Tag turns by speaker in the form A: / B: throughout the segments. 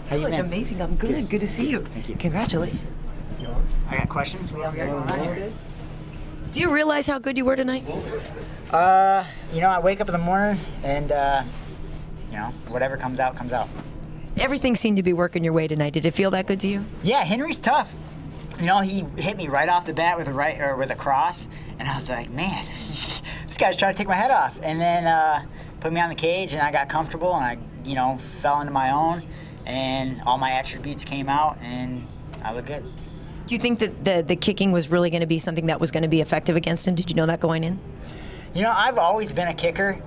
A: How you
B: That was
A: been?
B: amazing. I'm good. Good to see you.
A: Thank you.
B: Congratulations.
A: I got questions.
B: Do you realize how good you were tonight?
A: You know, I wake up in the morning and, you know, whatever comes out, comes out.
B: Everything seemed to be working your way tonight. Did it feel that good to you?
A: Yeah, Henry's tough. You know, he hit me right off the bat with a cross, and I was like, man, this guy's trying to take my head off. And then put me on the cage, and I got comfortable, and I, you know, fell into my own, and all my attributes came out, and I look good.
B: Do you think that the kicking was really going to be something that was going to be effective against him? Did you know that going in?
A: You know, I've always been a kicker.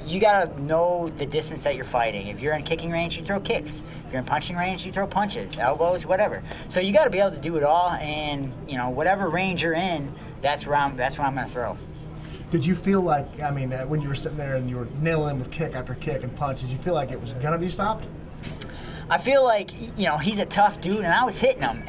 A: You gotta know the distance that you're fighting. If you're in kicking range, you throw kicks. If you're in punching range, you throw punches, elbows, whatever. So you gotta be able to do it all, and you know, whatever range you're in, that's where I'm gonna throw.
C: Did you feel like, I mean, when you were sitting there and you were nailing him with kick after kick and punch, did you feel like it was gonna be stopped?
A: I feel like, you know, he's a tough dude, and I was hitting him,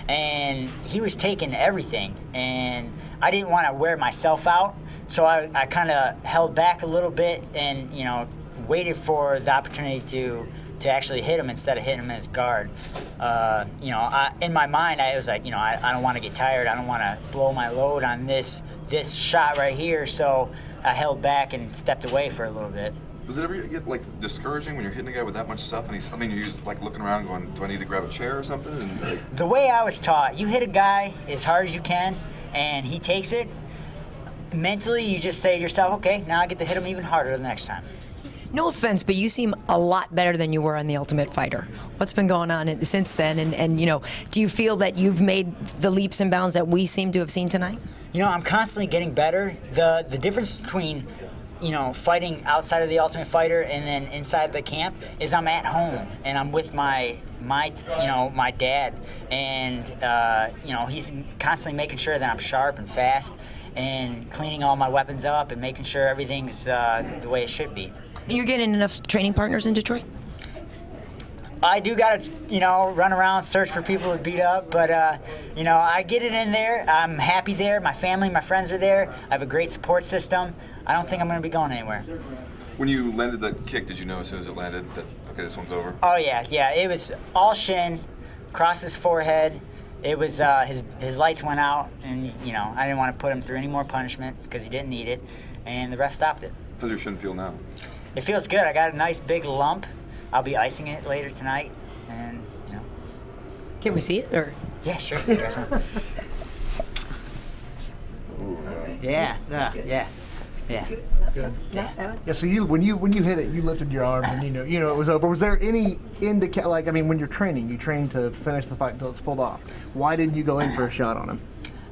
A: and he was taking everything, and I didn't want to wear myself out, so I kind of held back a little bit and, you know, waited for the opportunity to actually hit him instead of hitting him in his guard. You know, in my mind, I was like, you know, I don't want to get tired. I don't want to blow my load on this shot right here, so I held back and stepped away for a little bit.
D: Does it ever get like discouraging when you're hitting a guy with that much stuff and he's, I mean, you're just like looking around going, do I need to grab a chair or something? And, like...
A: The way I was taught, you hit a guy as hard as you can and he takes it, mentally you just say to yourself, okay, now I get to hit him even harder the next time.
B: No offense, but you seem a lot better than you were on The Ultimate Fighter. What's been going on since then? And you know, do you feel that you've made the leaps and bounds that we seem to have seen tonight?
A: You know, I'm constantly getting better. The difference between, you know, fighting outside of The Ultimate Fighter and then inside the camp is I'm at home and I'm with my dad, and you know, he's constantly making sure that I'm sharp and fast and cleaning all my weapons up and making sure everything's the way it should be.
B: And you're getting enough training partners in Detroit?
A: I do gotta, you know, run around, search for people to beat up, but you know, I get it in there. I'm happy there. My family, my friends are there. I have a great support system. I don't think I'm gonna be going anywhere.
D: When you landed that kick, did you know as soon as it landed that, okay, this one's over?
A: Oh yeah, yeah. It was all shin, across his forehead. It was his lights went out, and you know, I didn't want to put him through any more punishment because he didn't need it, and the ref stopped it.
D: How's your shin feel now?
A: It feels good. I got a nice big lump. I'll be icing it later tonight, and you know.
B: Can we see it, or?
A: Yeah, sure. Yeah, yeah.
C: Good. Yeah. So when you hit it, you lifted your arms and you know it was over. Was there any indication, like, I mean, when you're training, you train to finish the fight until it's pulled off. Why didn't you go in for a shot on him?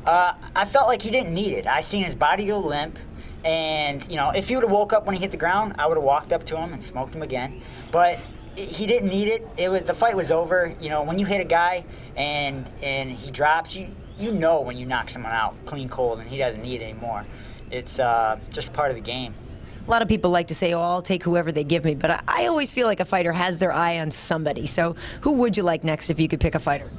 A: I felt like he didn't need it. I seen his body go limp, and you know, if he would have woke up when he hit the ground, I would have walked up to him and smoked him again. But he didn't need it. The fight was over. You know, when you hit a guy and he drops, you know when you knock someone out clean cold and he doesn't need it anymore. It's just part of the game.
B: A lot of people like to say, oh, I'll take whoever they give me, but I always feel like a fighter has their eye on somebody. So who would you like next if you could pick a fighter?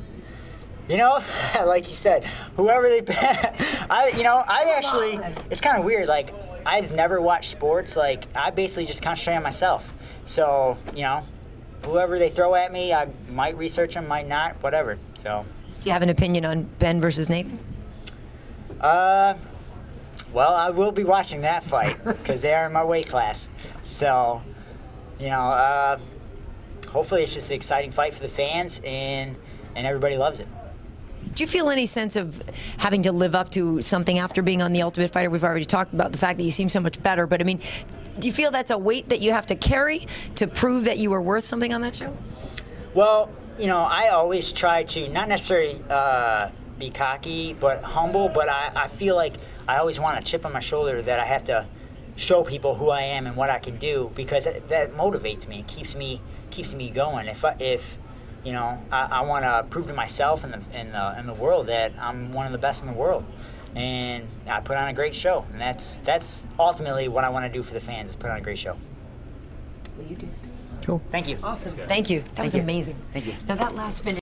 A: You know, like you said, whoever they pick. I actually, it's kind of weird. Like, I've never watched sports. Like, I basically just concentrate on myself. So, you know, whoever they throw at me, I might research them, might not, whatever. So. Do
B: you have an opinion on Ben versus Nathan?
A: Well, I will be watching that fight because they are in my weight class. So, you know, hopefully it's just an exciting fight for the fans and everybody loves it.
B: Do you feel any sense of having to live up to something after being on The Ultimate Fighter? We've already talked about the fact that you seem so much better, but I mean, do you feel that's a weight that you have to carry to prove that you were worth something on that show?
A: Well, you know, I always try to not necessarily be cocky, but humble, but I feel like I always want a chip on my shoulder that I have to show people who I am and what I can do, because that motivates me. It keeps me going. If you know, I want to prove to myself and the world that I'm one of the best in the world, and I put on a great show, and that's ultimately what I want to do for the fans, is put on a great show.
B: Well, you did.
C: Cool.
A: Thank you.
B: Awesome. Thank you. That was amazing.
A: Thank you.
B: Now that last finish.